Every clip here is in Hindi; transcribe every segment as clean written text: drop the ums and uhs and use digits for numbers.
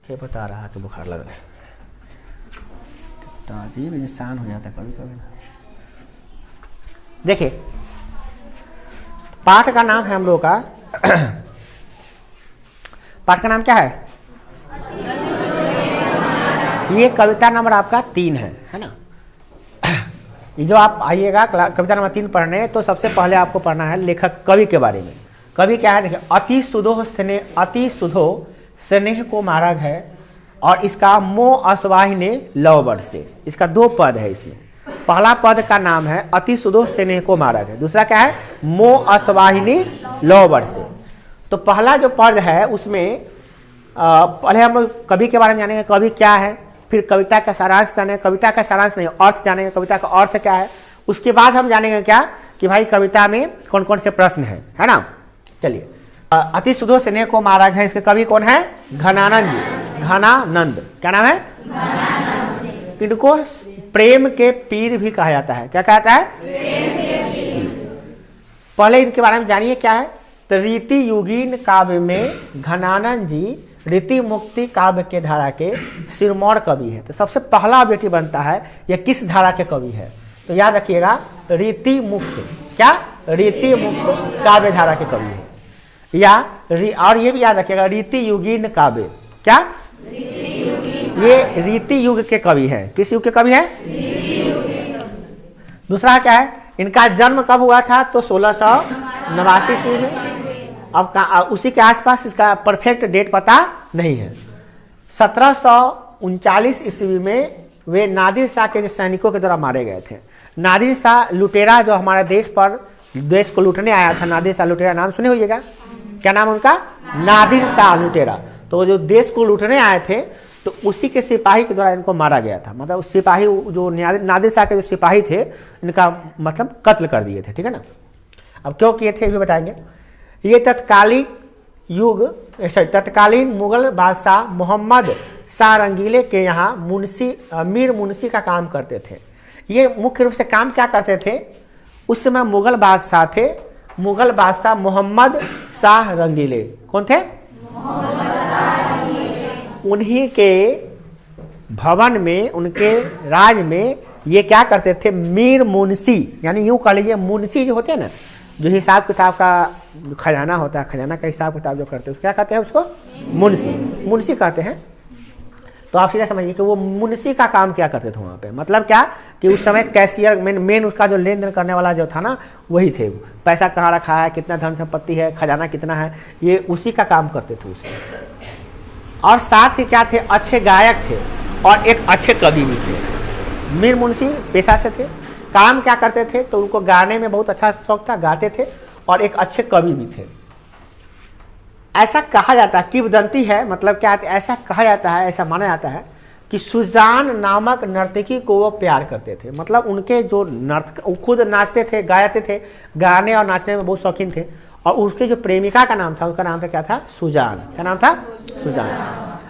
क्या बता रहा कि बुखार लग रहा है, कितना अजीब इंसान हो जाता है कभी कभी ना। देखिए पाठ का नाम है हम लोग का पाठ का नाम क्या है? ये कविता नंबर आपका 3 है ना। ये जो आप आइएगा कविता नंबर 3 पढ़ने, तो सबसे पहले आपको पढ़ना है लेखक कवि के बारे में। कवि क्या है? देखिए, अति सुधो स्नेह को मारा है, और इसका मोह असवाहिनी लव वर्ड से। इसका 2 पद है इसमें। पहला पद का नाम है अति सुधो स्नेह को मारा है, दूसरा क्या है? मोह असवाहिनी लव वर्ड से। तो पहला जो पद है उसमें पहले हम लोग कवि के बारे में जानेंगे, कवि क्या है, फिर कविता का सारांश जानेंगे, कविता का सारांश नहीं अर्थ जानेंगे, कविता का अर्थ क्या है। उसके बाद हम जानेंगे क्या कि भाई कविता में कौन कौन से प्रश्न है ना। चलिए, अति सुधो स्नेह को मारा है, इसके कवि कौन है? घनानंद जी। घनानंद, क्या नाम है? इनको प्रेम के पीर भी कहा जाता है। क्या कहता है? पहले इनके बारे में जानिए क्या है। तो रीति युगीन काव्य में घनानंद जी रीति मुक्ति काव्य के धारा के सिरमौर कवि है। तो सबसे पहला ऑब्जेक्टिव बनता है यह किस धारा के कवि है, तो याद रखिएगा रीति मुक्त, क्या? रीति मुक्त काव्य धारा के कवि है। या और ये भी याद रखिएगा रीति युगीन काव्य, क्या? ये रीति युग के कवि है। किस युग के कवि है? दूसरा क्या है? इनका जन्म कब हुआ था? तो 1689 ईस्वी में। अब उसी के आसपास इसका परफेक्ट डेट पता नहीं है। 1739 ईस्वी में वे नादिर शाह के सैनिकों के द्वारा मारे गए थे। नादिर शाह लुटेरा जो हमारे देश को लूटने आया था, नादिर शाह लुटेरा, नाम सुने होइएगा। क्या नाम उनका? नादिर शाह लुटेरा। तो जो देश को लूटने आए थे तो उसी के सिपाही के द्वारा इनको मारा गया था। मतलब उस सिपाही जो नादिर शाह के जो सिपाही थे इनका मतलब कत्ल कर दिए थे, ठीक है ना। अब क्यों किए थे ये भी बताएंगे। ये तत्कालीन मुगल बादशाह मोहम्मद शाह रंगीले के यहाँ मीर मुंशी का काम करते थे। ये मुख्य रूप से काम क्या करते थे? उस समय मुगल बादशाह थे, मुगल बादशाह मोहम्मद शाह रंगीले। कौन थे? उन्हीं के भवन में, उनके राज में ये क्या करते थे? मीर मुंशी, यानी यूं कह लीजिए मुंशी जो होते हैं ना, जो हिसाब किताब का खजाना होता है, खजाना का हिसाब किताब जो करते हैं, क्या कहते हैं उसको? मुंशी कहते हैं। तो आप सीधा समझिए कि वो मुंशी का काम क्या करते थे वहाँ पे। मतलब क्या कि उस समय कैशियर मेन उसका जो लेन देन करने वाला जो था ना, वही थे। पैसा कहाँ रखा है, कितना धन संपत्ति है, खजाना कितना है, ये उसी का काम करते थे उसमें। और साथ ही क्या थे? अच्छे गायक थे और एक अच्छे कवि भी थे। मीर मुंशी पेशा से थे, काम क्या करते थे? तो उनको गाने में बहुत अच्छा शौक था, गाते थे, और एक अच्छे कवि भी थे। ऐसा कहा जाता है, किंवदंती है, मतलब क्या? ऐसा कहा जाता है, ऐसा माना जाता है कि सुजान नामक नर्तकी को वो प्यार करते थे। मतलब उनके जो वो खुद नाचते थे, गाते थे, गाने और नाचने में बहुत शौकीन थे। और उसके जो प्रेमिका का नाम था, उसका नाम था क्या था? सुजान। क्या नाम था? सुजान।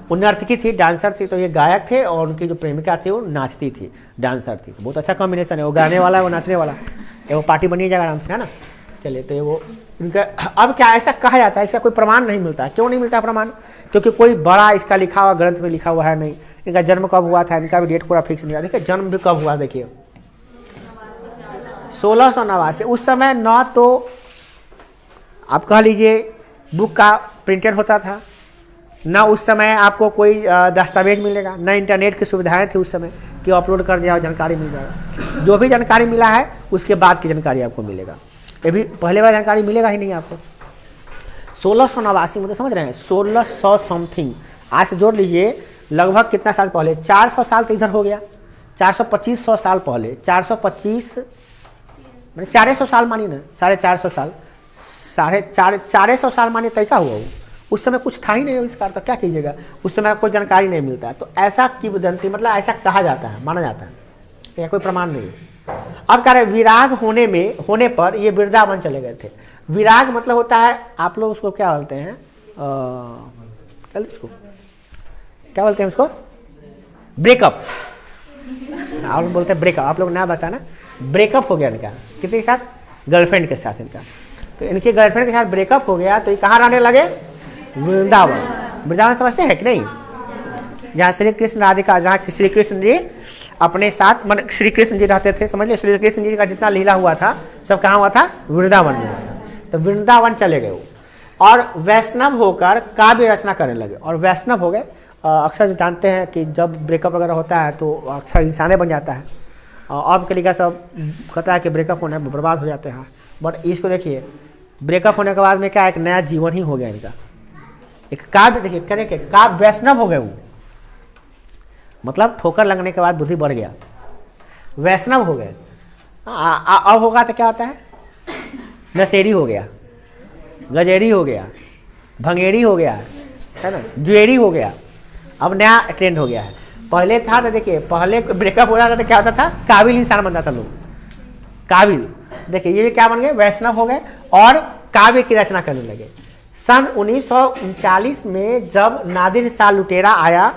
वो नर्तकी थी, डांसर थी। तो ये गायक थे और उनकी जो प्रेमिका थी वो नाचती थी, डांसर थी। बहुत अच्छा कॉम्बिनेशन है, वो गाने वाला है, वो नाचने वाला है। वो पार्टी बनी जाएगा आराम से, है ना। चलिए, तो वो इनका अब क्या ऐसा कहा जाता है, इसका कोई प्रमाण नहीं मिलता। क्यों नहीं मिलता प्रमाण? क्योंकि कोई बड़ा इसका लिखा हुआ ग्रंथ में लिखा हुआ है नहीं। इनका जन्म कब हुआ था, इनका भी डेट पूरा फिक्स नहीं है। देखिए जन्म भी कब हुआ, देखिए 1689। उस समय न तो आप कह लीजिए बुक का प्रिंटेड होता था, ना उस समय आपको कोई दस्तावेज मिलेगा, ना इंटरनेट की सुविधाएं थी उस समय कि अपलोड कर दिया जानकारी मिल जाएगा। जो भी जानकारी मिला है उसके बाद की जानकारी आपको मिलेगा, ये भी पहले वाला जानकारी मिलेगा ही नहीं आपको। 1689 मतलब समझ रहे हैं, 1600 समथिंग, आज से जोड़ लीजिए लगभग कितना साल पहले? 400 साल तो इधर हो गया, 425 साल पहले। 425 मैंने 400 साल मानी ना, 450 साल, 450 साल मानिए तय का हुआ वो। उस समय कुछ था ही नहीं आविष्कार, तो क्या कीजिएगा, उस समय कोई जानकारी नहीं मिलता है। तो ऐसा किंवदंती मतलब ऐसा कहा जाता है, माना जाता है, तो कोई प्रमाण नहीं है। अब कह रहे विराग होने पर ये वृंदावन चले गए थे। विराग मतलब होता है, आप लोग उसको क्या बोलते हैं, क्या बोलते हैं उसको? ब्रेकअप। आप लोग बोलते हैं ब्रेकअप, आप लोग नया बसा ना। ब्रेकअप हो गया इनका, किसके साथ? गर्लफ्रेंड के साथ इनका। तो इनके गर्लफ्रेंड के साथ ब्रेकअप हो गया, तो ये कहाँ रहने लगे? वृंदावन। वृंदावन समझते हैं कि नहीं? जहाँ श्री कृष्ण राधिका, जहाँ श्री कृष्ण जी अपने साथ मन श्री कृष्ण जी रहते थे, समझ लिये, श्री कृष्ण जी का जितना लीला हुआ था सब कहाँ हुआ था, वृंदावन में हुआ था। तो वृंदावन चले गए वो, और वैष्णव होकर काव्य रचना करने लगे, और वैष्णव हो गए। अक्सर जो जानते हैं कि जब ब्रेकअप वगैरह होता है तो अक्सर इंसाने बन जाता है, और अब के लिए सब कहता है कि ब्रेकअप होने में बर्बाद हो जाते हैं। बट इसको देखिए, ब्रेकअप होने के बाद में क्या एक नया जीवन ही हो गया इनका, एक काव्य। देखिए क्या देखिए, काव्य वैष्णव हो गए वो, मतलब ठोकर लगने के बाद बुद्धि बढ़ गया, वैष्णव हो गए। अब होगा तो क्या होता है, नशेड़ी हो गया, गजेड़ी हो गया, भंगेड़ी हो गया, है ना, जुएरी हो गया। अब नया ट्रेंड हो गया है। पहले था तो देखिए, पहले ब्रेकअप हो रहा था तो क्या होता था, काबिल इंसान बनता था लोग, काबिल। देखिए ये भी क्या बन गए, वैष्णव हो गए और काव्य की रचना करने लगे। सन 1939 में जब नादिर शाह लुटेरा आया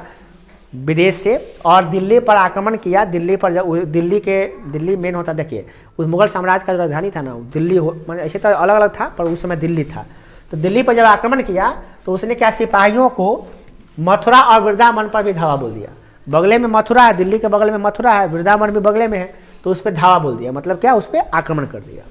विदेश से और दिल्ली पर आक्रमण किया, दिल्ली पर जब दिल्ली मेन होता, देखिए उस मुगल साम्राज्य का जो राजधानी था ना दिल्ली, मतलब ऐसे तो अलग अलग था पर उस समय दिल्ली था। तो दिल्ली पर जब आक्रमण किया तो उसने क्या, सिपाहियों को मथुरा और वृंदावन पर भी धावा बोल दिया। बगले में मथुरा है, दिल्ली के बगल में मथुरा है, वृंदावन भी बगले में है, तो उस पर धावा बोल दिया, मतलब क्या, उस पर आक्रमण कर दिया।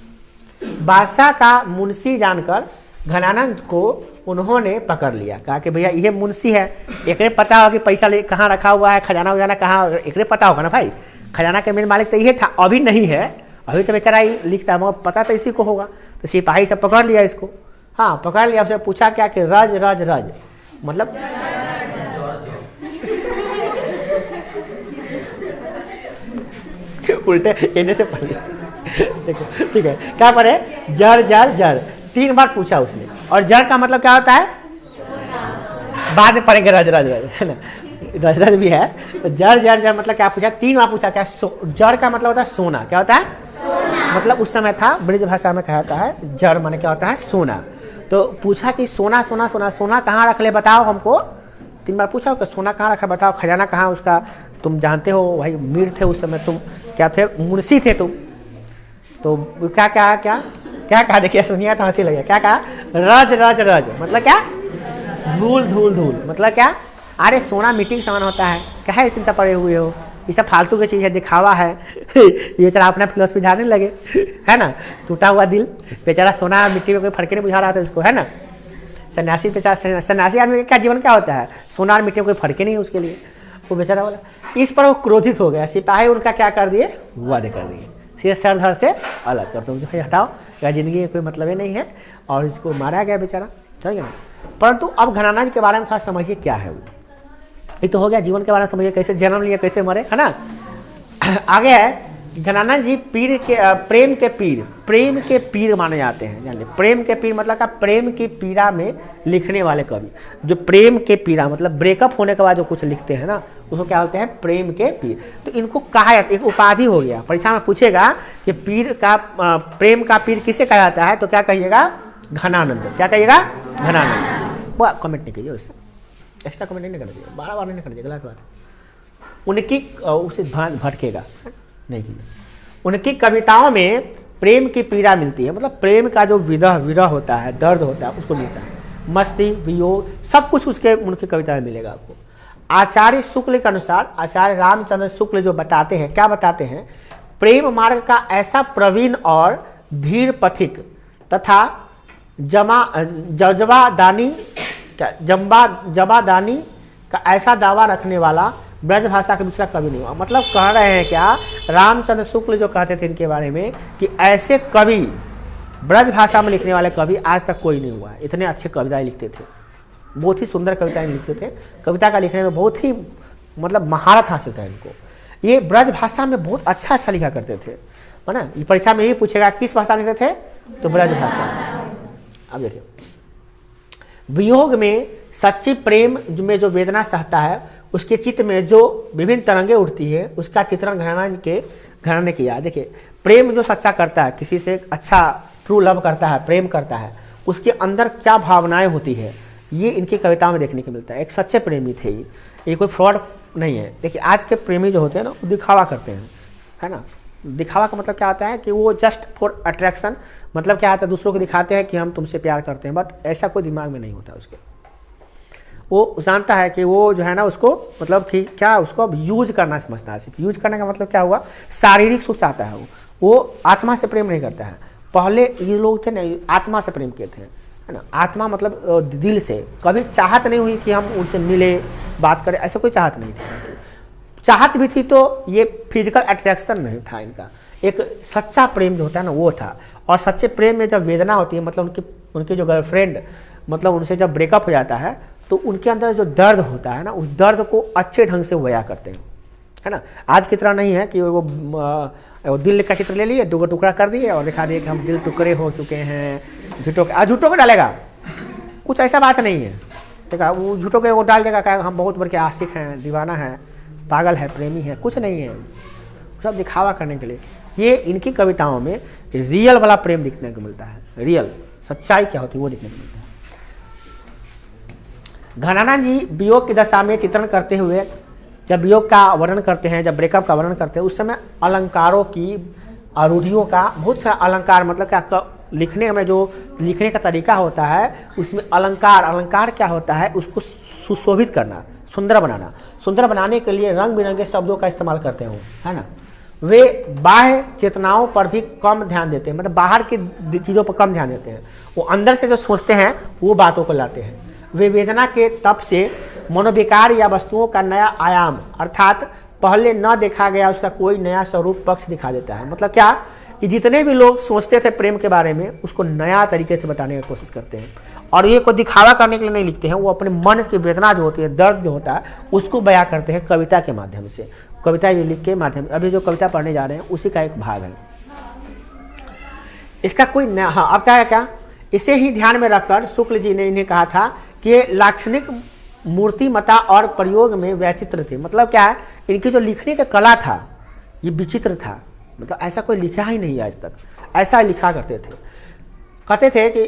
बादशाह का मुंशी जानकर घनानंद को उन्होंने पकड़ लिया, कहा कि भैया ये मुंशी है, एकरे पता होगा कि पैसा ले कहाँ रखा हुआ है, खजाना वजाना कहाँ, एकरे पता होगा ना भाई, खजाना के मेन मालिक तो ये था, अभी नहीं है, अभी तो बेचारा ही लिखता है, मगर पता तो इसी को होगा। तो सिपाही सब पकड़ लिया इसको, हाँ पकड़ लिया। उससे पूछा क्या कि रज रज रज, मतलब उल्टे इन्हें से पढ़ लिया, देखो ठीक है, क्या पढ़े, जर जर जर, 3 बार पूछा उसने। और जर का मतलब क्या होता है, बाद में पढ़ेंगे, रज रज रज, है ना, रज रज भी है। तो जर जर जर मतलब क्या पूछा, 3 बार पूछा। क्या, जर का मतलब होता है सोना, क्या होता है सोना, मतलब उस समय था ब्रिज भाषा में कहा जाता है, जर माने क्या होता है सोना। तो पूछा कि सोना सोना सोना सोना कहाँ रख ले बताओ हमको, 3 बार पूछा कि सोना कहाँ रखा बताओ, खजाना कहाँ उसका, तुम जानते हो भाई मीर थे उस समय, तुम क्या थे, मुंशी थे तुम। तो क्या क्या क्या क्या कहा, देखिए सुनिए तो हंसी लगे, क्या कहा, रज रज रज मतलब क्या, धूल धूल धूल, मतलब क्या, अरे सोना मिट्टी के समान होता है, क्या है चिंता पड़े हुए हो, ये सब फालतू की चीज़ है, दिखावा है। ये बेचारा अपना फिलोसफी झाड़ने लगे, है ना, टूटा हुआ दिल, बेचारा सोना मिट्टी में कोई फर्क नहीं बुझा रहा था इसको, है ना। सन्यासी बेचारा, सन्यासी आदमी का जीवन क्या होता है, सोना और मिट्टी में कोई फर्क ही नहीं है उसके लिए, वो बेचारा बोला। इस पर वो क्रोधित हो गया, सिपाही उनका क्या कर दिए, वादे कर दिए, सीधे सर धड़ से अलग कर दो, भाई हटाओ, या जिंदगी में कोई मतलब ही नहीं है, और इसको मारा गया बेचारा, समझ गया। परंतु अब घनानंद के बारे में थोड़ा समझिए क्या है वो, ये तो हो गया जीवन के बारे में समझिए, कैसे जन्म लिया कैसे मरे, है ना। आगे है घनानंद जी पीर के प्रेम के पीर माने जाते हैं, जान ले, प्रेम के पीर मतलब क्या, प्रेम की पीड़ा में लिखने वाले कवि, जो प्रेम के पीड़ा मतलब ब्रेकअप होने के बाद जो कुछ लिखते हैं ना, उसको क्या बोलते हैं, प्रेम के पीर। तो इनको कहा जाता है, एक उपाधि हो गया, परीक्षा में पूछेगा कि पीर का प्रेम का पीर किसे कहा जाता है, तो क्या कहिएगा, घनानंद। क्या कहिएगा, घनानंद। वो कमेंट नहीं कीजिए, उससे एक्स्ट्रा कमेंट नहीं करना चाहिए, बार नहीं करना चाहिए, गलत बात। उनकी उसे भटकेगा नहीं कीजिए। उनकी कविताओं में प्रेम की पीड़ा मिलती है, मतलब प्रेम का जो विरह होता है, दर्द होता है, उसको मिलता है, मस्ती वियोग सब कुछ उसके उनकी कविता में मिलेगा आपको। आचार्य शुक्ल के अनुसार, आचार्य रामचंद्र शुक्ल जो बताते हैं, क्या बताते हैं, प्रेम मार्ग का ऐसा प्रवीण और धीर पथिक तथा जबादानी का ऐसा दावा रखने वाला ब्रज भाषा का दूसरा कवि नहीं हुआ। मतलब कह रहे हैं क्या, रामचंद्र शुक्ल जो कहते थे इनके बारे में कि ऐसे कवि, ब्रज भाषा में लिखने वाले कवि आज तक कोई नहीं हुआ है। इतने अच्छे कविताएं लिखते थे, बहुत ही सुंदर कविताएं लिखते थे, कविता का लिखने में बहुत ही मतलब महारत हासिल था इनको। ये ब्रज भाषा में बहुत अच्छा लिखा करते थे, है ना। ये परीक्षा में यही पूछेगा किस भाषा में लिखते थे, तो ब्रज भाषा। अब देखिए, वियोग में सच्ची प्रेम में जो वेदना सहता है, उसके चित्त में जो विभिन्न तरंगे उठती है, उसका चित्रण घराने किया। देखिए, प्रेम जो सच्चा करता है, किसी से अच्छा ट्रू लव करता है, प्रेम करता है, उसके अंदर क्या भावनाएं होती है, ये इनकी कविताओं में देखने को मिलता है। एक सच्चे प्रेमी थे ये कोई फ्रॉड नहीं है। देखिए, आज के प्रेमी जो होते हैं ना, वो दिखावा करते हैं, है ना। दिखावा का मतलब क्या होता है कि वो जस्ट फॉर अट्रैक्शन, मतलब क्या होता है, दूसरों को दिखाते हैं कि हम तुमसे प्यार करते हैं, बट ऐसा कोई दिमाग में नहीं होता उसके। वो जानता है कि वो जो है ना उसको मतलब कि क्या उसको अब यूज करना समझता है। सिर्फ यूज करने का मतलब क्या हुआ, शारीरिक सुख चाहता है वो आत्मा से प्रेम नहीं करता है। पहले ये लोग थे ना आत्मा से प्रेम किए थे, है ना। आत्मा मतलब दिल से, कभी चाहत नहीं हुई कि हम उनसे मिले बात करें, ऐसा कोई चाहत नहीं थी। चाहत भी थी तो ये फिजिकल अट्रैक्शन नहीं था इनका, एक सच्चा प्रेम जो होता है ना वो था। और सच्चे प्रेम में जब वेदना होती है, मतलब उनकी जो गर्लफ्रेंड मतलब उनसे जब ब्रेकअप हो जाता है तो उनके अंदर जो दर्द होता है ना, उस दर्द को अच्छे ढंग से बयां करते हैं, है ना। आज की तरह नहीं है कि वो दिल का चित्र ले लिए, दो टुकड़ा कर दिए और दिखा दिए कि हम दिल टुकड़े हो चुके हैं। झूठों को डालेगा, कुछ ऐसा बात नहीं है, ठीक है। वो झूठों के वो डाल देगा क्या हम बहुत बड़े आशिक हैं, दीवाना है, पागल है, प्रेमी है, कुछ नहीं है, सब दिखावा करने के लिए। ये इनकी कविताओं में रियल वाला प्रेम दिखने को मिलता है, रियल सच्चाई क्या होती है वो दिखने को मिलता है। घनानंद जी वियोग की दशा में चित्रण करते हुए जब वियोग का वर्णन करते हैं, जब ब्रेकअप का वर्णन करते हैं, उस समय अलंकारों की, रूढ़ियों का बहुत सारा अलंकार, मतलब क्या लिखने में जो लिखने का तरीका होता है उसमें अलंकार क्या होता है, उसको सुशोभित करना, सुंदर बनाना। सुंदर बनाने के लिए रंग बिरंगे शब्दों का इस्तेमाल करते हैं, है ना। वे बाह्य चेतनाओं पर भी कम ध्यान देते हैं, मतलब बाहर की चीज़ों पर कम ध्यान देते हैं। वो अंदर से जो सोचते हैं वो बातों को लाते हैं। वे वेदना के तप से मनोविकार या वस्तुओं का नया आयाम, अर्थात पहले न देखा गया उसका कोई नया स्वरूप पक्ष दिखा देता है। मतलब क्या कि जितने भी लोग सोचते थे प्रेम के बारे में, उसको नया तरीके से बताने की कोशिश करते हैं। और ये कोई दिखावा करने के लिए नहीं लिखते हैं, वो अपने मन की वेदना जो होती है, दर्द जो होता है, उसको बयां करते हैं कविता के माध्यम से। कविता ये लिख के माध्यम, अभी जो कविता पढ़ने जा रहे हैं उसी का एक भाग है। इसका कोई नया, हाँ अब क्या है, क्या इसे ही ध्यान में रखकर शुक्ल जी ने इन्हें कहा था कि ये लाक्षणिक मूर्तिमता और प्रयोग में वैचित्र थे। मतलब क्या है, इनकी जो लिखने का कला था ये विचित्र था, मतलब ऐसा कोई लिखा ही नहीं आज तक, ऐसा लिखा करते थे। कहते थे कि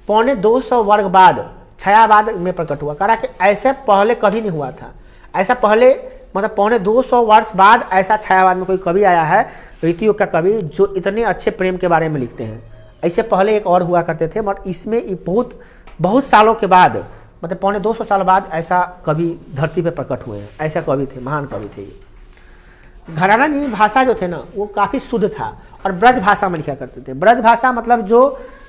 250 वर्ष बाद छायावाद में प्रकट हुआ, कहा कि ऐसे पहले कभी नहीं हुआ था। ऐसा पहले मतलब 250 वर्ष बाद ऐसा छायावाद में कोई कवि आया है, रीतियोग का कवि, जो इतने अच्छे प्रेम के बारे में लिखते हैं। ऐसे पहले एक और हुआ करते थे, बट इसमें बहुत सालों के बाद, मतलब 250 साल बाद ऐसा कवि धरती पे प्रकट हुए हैं। ऐसा कवि थे, महान कवि थे। घराना जी भाषा जो थे ना वो काफ़ी शुद्ध था और ब्रज भाषा में लिखा करते थे। ब्रज भाषा मतलब जो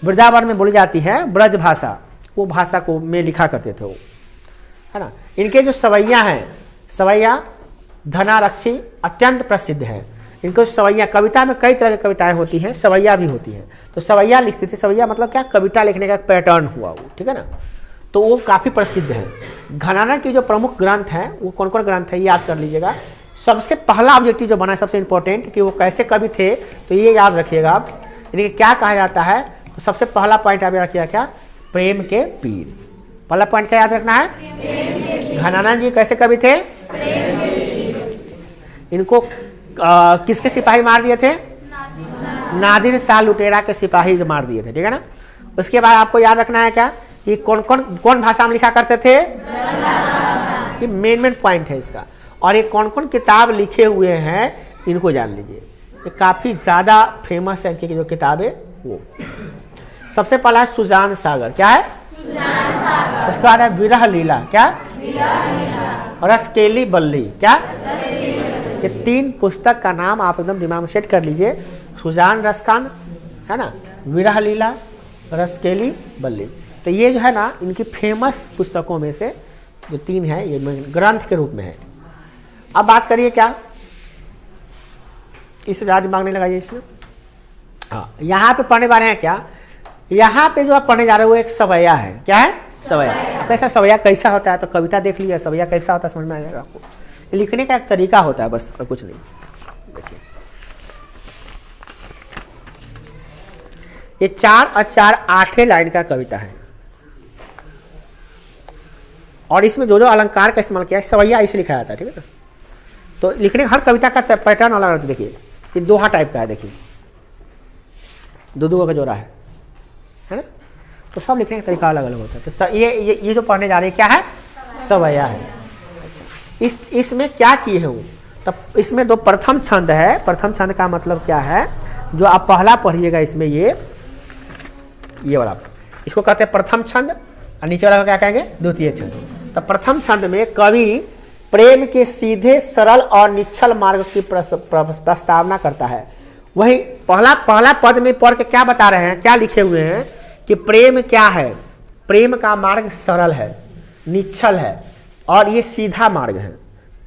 वृंदावन में बोली जाती है ब्रज भाषा, वो भाषा को में लिखा करते थे वो, है ना। इनके जो सवैया हैं, सवैया धनारक्षी अत्यंत प्रसिद्ध है। इनको सवैया, कविता में कई तरह की कविताएं होती हैं, सवैया भी होती हैं। तो सवैया लिखते थे, सवैया मतलब क्या, कविता लिखने का पैटर्न हुआ वो, ठीक है ना। तो वो काफ़ी प्रसिद्ध है। घनाना की जो प्रमुख ग्रंथ हैं वो कौन कौन ग्रंथ है याद कर लीजिएगा। सबसे पहला ऑब्जेक्टिव जो बना है, सबसे इंपॉर्टेंट, कि वो कैसे कवि थे, तो ये याद रखिएगा आप। इन्हें क्या कहा जाता है, तो सबसे पहला पॉइंट आप रखिएगा क्या, प्रेम के पीर। पहला पॉइंट क्या याद रखना है, घनाना जी कैसे कवि थे, इनको किसके सिपाही मार दिए थे, नादिर शाह लुटेरा के सिपाही मार दिए थे, ठीक है ना। उसके बाद आपको याद रखना है क्या कि कौन भाषा में लिखा करते थे, ये मेन पॉइंट है इसका। और ये कौन कौन किताब लिखे हुए हैं इनको जान लीजिए, ये काफ़ी ज़्यादा फेमस है इनकी जो किताबें। वो सबसे पहला है सुजान सागर, क्या है, उसके बाद है विरह लीला, क्या, रसकेली बल्ली, क्या। ये 3 पुस्तक का नाम आप एकदम दिमाग में सेट कर लीजिए। सुजान रसकान, है ना, विरह लीला, रसकेली बल्ली। तो ये जो है ना इनकी फेमस पुस्तकों में से जो 3 है, ये ग्रंथ के रूप में है। अब बात करिए क्या, इससे ज़्यादा दिमाग नहीं लगाइए इसमें। हाँ, यहाँ पे पढ़ने वाले हैं क्या, यहाँ पे जो आप पढ़ने जा रहे हो वो एक सवैया है, क्या है, सवैया। अब ऐसा सवैया कैसा होता है, तो कविता देख लीजिए, सवैया कैसा होता है समझ में आ जाएगा आपको। लिखने का एक तरीका होता है बस, और कुछ नहीं। देखिए ये 4 और 4 8 लाइन का कविता है, और इसमें जो अलंकार का इस्तेमाल किया है सवैया इसे लिखा जाता है, ठीक है ना। तो लिखने हर कविता का पैटर्न अलग अलग। देखिए ये दोहा टाइप का है, देखिए दो का जोड़ा है ना। तो सब लिखने का तरीका अलग अलग होता है। तो ये जो पढ़ने जा रहे हैं क्या है, सवैया है। अच्छा, इसमें क्या किए हैं वो, तब इसमें 2 प्रथम छंद है। प्रथम छंद का मतलब क्या है, जो आप पहला पढ़िएगा इसमें ये वाला, इसको कहते हैं प्रथम छंद। और नीचे वाला को क्या कहेंगे, द्वितीय छंद। तो प्रथम छंद में कवि प्रेम के सीधे, सरल और निश्चल मार्ग की प्रस्तावना करता है। वही पहला पद में पढ़ के क्या बता रहे हैं, क्या लिखे हुए हैं कि प्रेम क्या है, प्रेम का मार्ग सरल है, निश्चल है और ये सीधा मार्ग है।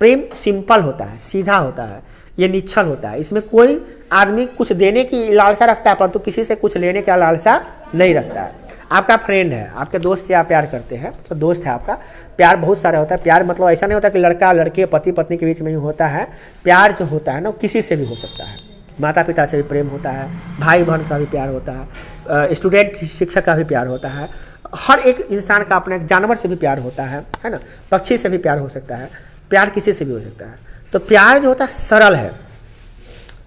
प्रेम सिंपल होता है, सीधा होता है, ये निश्चल होता है। इसमें कोई आदमी कुछ देने की लालसा रखता है परंतु किसी से कुछ लेने का लालसा नहीं रखता है। आपका फ्रेंड है, आपके दोस्त से आप प्यार करते हैं, तो दोस्त है आपका, प्यार बहुत सारा होता है। प्यार मतलब ऐसा नहीं होता कि लड़का लड़के पति पत्नी के बीच में ही होता है। प्यार जो होता है ना किसी से भी हो सकता है, माता पिता से भी प्रेम होता है, भाई बहन का भी प्यार होता है, स्टूडेंट शिक्षक का भी प्यार होता है, हर एक इंसान का अपने जानवर से भी प्यार होता है ना, पक्षी से भी प्यार हो सकता है, प्यार किसी से भी हो सकता है। तो प्यार जो होता है सरल है।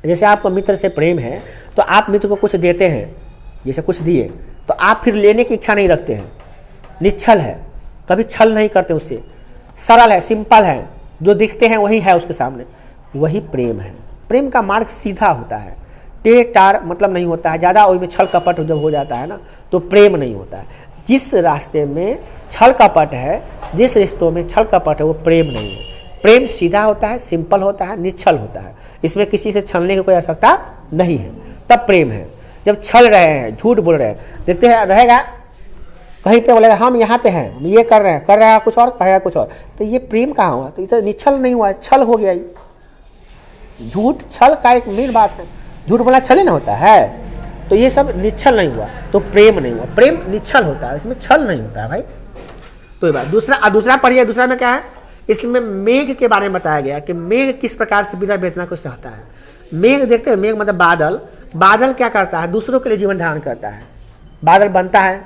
जैसे आपको मित्र से प्रेम है तो आप मित्र को कुछ देते हैं, जैसे कुछ दिए तो आप फिर लेने की इच्छा नहीं रखते हैं, निश्चल है, कभी छल नहीं करते उससे, सरल है, सिंपल है, जो दिखते हैं वही है उसके सामने, वही प्रेम है। प्रेम का मार्ग सीधा होता है, टेढ़ टार मतलब नहीं होता है, ज़्यादा उसमें छल कपट जब हो जाता है ना तो प्रेम नहीं होता है। जिस रास्ते में छल कपट है, जिस रिश्तों में छल कपट है वो प्रेम नहीं है। प्रेम सीधा होता है, सिंपल होता है, निश्चल होता है, इसमें किसी से छलने की कोई आवश्यकता नहीं है, तब प्रेम है। जब छल रहे हैं, झूठ बोल रहे हैं, देखते हैं रहेगा कहीं पे बोलेगा हम यहाँ पे हैं, हम ये कर रहे हैं कुछ और, कहेगा कुछ और, तो ये प्रेम कहाँ हुआ, तो ये निश्चल नहीं हुआ है, छल हो गया। झूठ छल का एक मेन बात है, झूठ बोला छल ना होता है, तो ये सब निश्चल नहीं हुआ तो प्रेम नहीं हुआ। प्रेम निश्चल होता है, इसमें छल नहीं होता है भाई। तो ये बात। दूसरा पढ़िए, दूसरा में क्या है, इसमें मेघ के बारे में बताया गया कि मेघ किस प्रकार से बिना वेदना को सहता है। मेघ देखते हैं, मेघ मतलब बादल। बादल क्या करता है, दूसरों के लिए जीवन धारण करता है। बादल बनता है,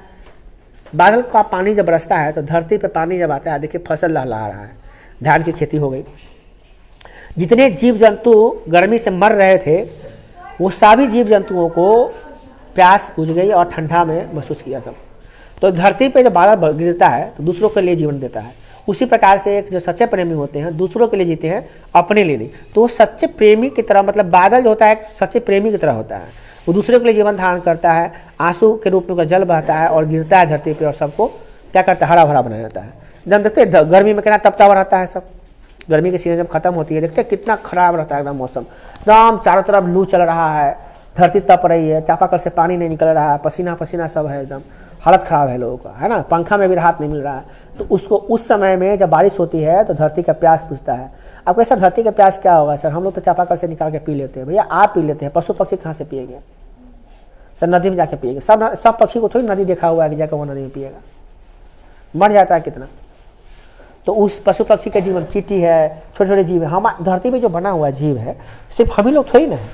बादल का पानी जब बरसता है तो धरती पे पानी जब आता है, देखिए फसल लहला रहा है, धान की खेती हो गई। जितने जीव जंतु गर्मी से मर रहे थे वो सभी जीव जंतुओं को प्यास बुझ गई और ठंडा में महसूस किया सब। तो धरती पे जब बादल गिरता है तो दूसरों के लिए जीवन देता है। उसी प्रकार से एक जो सच्चे प्रेमी होते हैं दूसरों के लिए जीते हैं, अपने लिए नहीं। तो वो सच्चे प्रेमी की तरह, मतलब बादल जो होता है सच्चे प्रेमी की तरह होता है, वो दूसरे के लिए जीवन धारण करता है, आंसू के रूप में उसका जल बहता है और गिरता है धरती पे और सबको क्या करता है, हरा भरा बना जाता है। जब देखते हैं गर्मी में कितना तपता हुआ रहता है सब, गर्मी की सीजन जब खत्म होती है देखते हैं कितना खराब रहता है एकदम मौसम, एकदम चारों तरफ लू चल रहा है, धरती तप रही है, चापाकल से पानी नहीं निकल रहा है, पसीना पसीना सब है, एकदम हालत ख़राब है लोगों का, है ना, पंखा में भी राहत नहीं मिल रहा है। तो उसको उस समय में जब बारिश होती है तो धरती का प्यास बुझता है। अब कैसा धरती का प्यास क्या होगा सर, हम लोग तो चापाकल से निकाल के पी लेते हैं, भैया आप पी लेते हैं, पशु पक्षी कहाँ से पिएंगे सर, नदी में जाके पिएंगे। सब पक्षी को थोड़ी नदी देखा हुआ है कि जाकर वो नदी में पिएगा, मर जाता है कितना। तो उस पशु पक्षी का जीवन, चींटी है, छोटे छोटे जीव है, हम धरती में जो बना हुआ जीव है सिर्फ हम ही लोग थोड़ी ना है,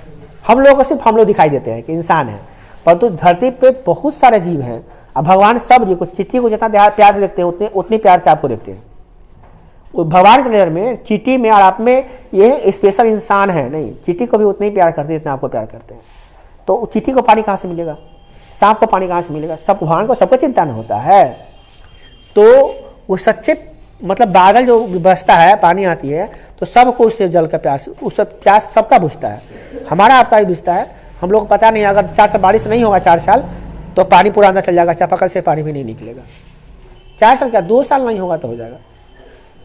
हम लोगों को सिर्फ हम लोग दिखाई देते हैं कि इंसान है, परंतु धरती पे बहुत सारे जीव हैं। अब भगवान सब जीव को, चींटी को जितना प्यार से देखते हैं उतनी प्यार से आपको देखते हैं। भगवान के नजर में चींटी में और आप में ये स्पेशल इंसान है नहीं, चींटी को भी उतना ही प्यार करते हैं जितना आपको प्यार करते हैं। तो चींटी को पानी कहाँ से मिलेगा, सांप को पानी कहाँ से मिलेगा, सब भगवान को सबको चिंता नहीं होता है। तो वो सच्चे मतलब बादल जो बरसता है, पानी आती है तो सबको उससे जल का प्यास, उससे प्यास सबका बुझता है, हमारा आपका भी बुझता है। हम लोग को पता नहीं, अगर 4 साल बारिश नहीं होगा 4 साल तो पानी पूरा अंदर चल जाएगा, चापाकल से पानी भी नहीं निकलेगा। 4 साल क्या, 2 साल नहीं होगा तो हो जाएगा,